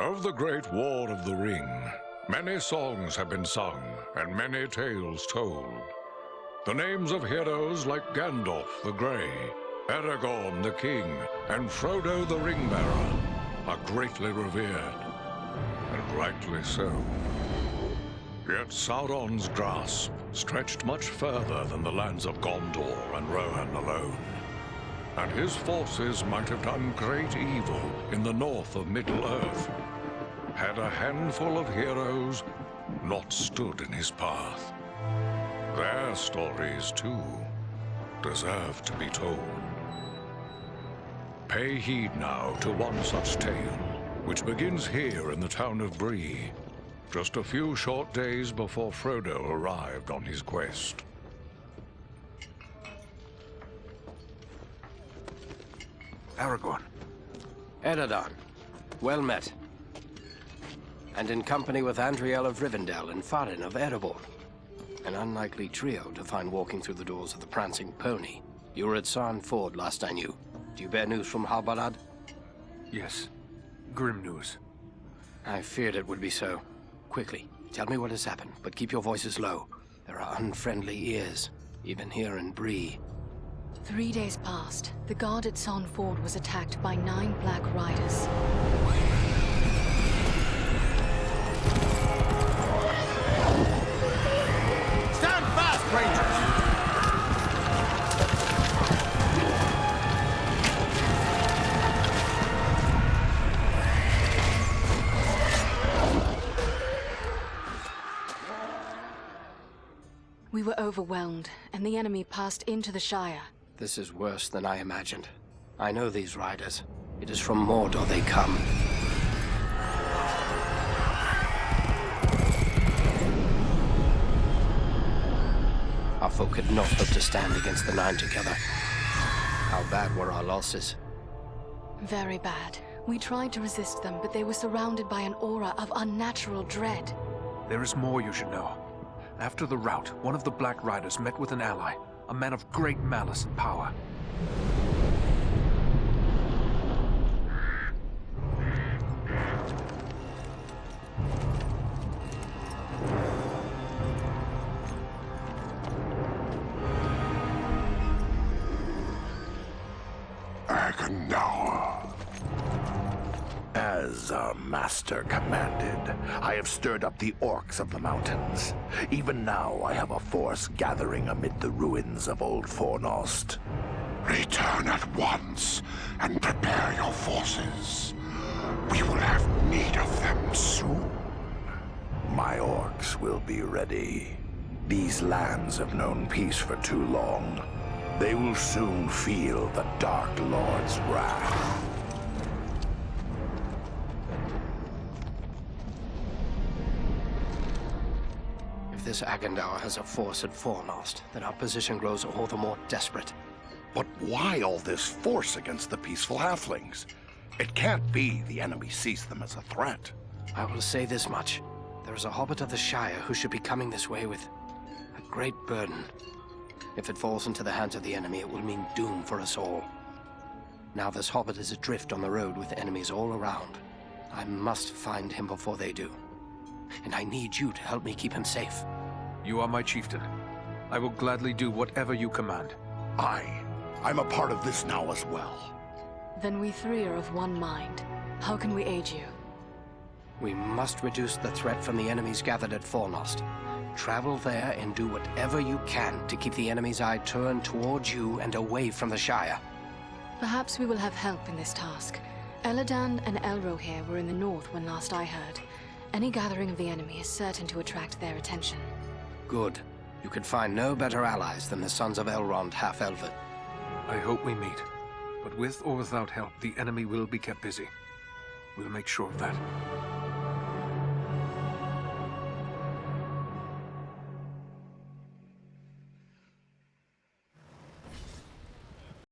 Of the Great War of the Ring, many songs have been sung and many tales told. The names of heroes like Gandalf the Grey, Aragorn the King, and Frodo the Ring-Bearer are greatly revered, and rightly so. Yet Sauron's grasp stretched much further than the lands of Gondor and Rohan alone, and his forces might have done great evil in the north of Middle-earth, had a handful of heroes not stood in his path. Their stories, too, deserve to be told. Pay heed now to one such tale, which begins here in the town of Bree, just a few short days before Frodo arrived on his quest. Aragorn. Eredon, well met. And in company with Andriel of Rivendell and Farin of Erebor. An unlikely trio to find walking through the doors of the Prancing Pony. You were at Sarn Ford last I knew. Do you bear news from Halbarad? Yes. Grim news. I feared it would be so. Quickly, tell me what has happened, but keep your voices low. There are unfriendly ears, even here in Bree. 3 days passed. The guard at Sarn Ford was attacked by 9 Black Riders. Stand fast, Rangers! We were overwhelmed, and the enemy passed into the Shire. This is worse than I imagined. I know these riders. It is from Mordor they come. Our folk could not hope to stand against the 9 together. How bad were our losses? Very bad. We tried to resist them, but they were surrounded by an aura of unnatural dread. There is more you should know. After the rout, one of the Black Riders met with an ally, a man of great malice and power. As our master commanded, I have stirred up the orcs of the mountains. Even now, I have a force gathering amid the ruins of Old Fornost. Return at once and prepare your forces. We will have need of them soon. My orcs will be ready. These lands have known peace for too long. They will soon feel the Dark Lord's wrath. If this Agandaur has a force at Fornost, then our position grows all the more desperate. But why all this force against the peaceful halflings? It can't be the enemy sees them as a threat. I will say this much. There is a hobbit of the Shire who should be coming this way with a great burden. If it falls into the hands of the enemy, it will mean doom for us all. Now this hobbit is adrift on the road with enemies all around. I must find him before they do. And I need you to help me keep him safe. You are my chieftain. I will gladly do whatever you command. I'm a part of this now as well. Then we 3 are of one mind. How can we aid you? We must reduce the threat from the enemies gathered at Fornost. Travel there and do whatever you can to keep the enemy's eye turned towards you and away from the Shire. Perhaps we will have help in this task. Eladan and Elrohir were in the north when last I heard. Any gathering of the enemy is certain to attract their attention. Good. You could find no better allies than the sons of Elrond half-elven. I hope we meet. But with or without help, the enemy will be kept busy. We'll make sure of that.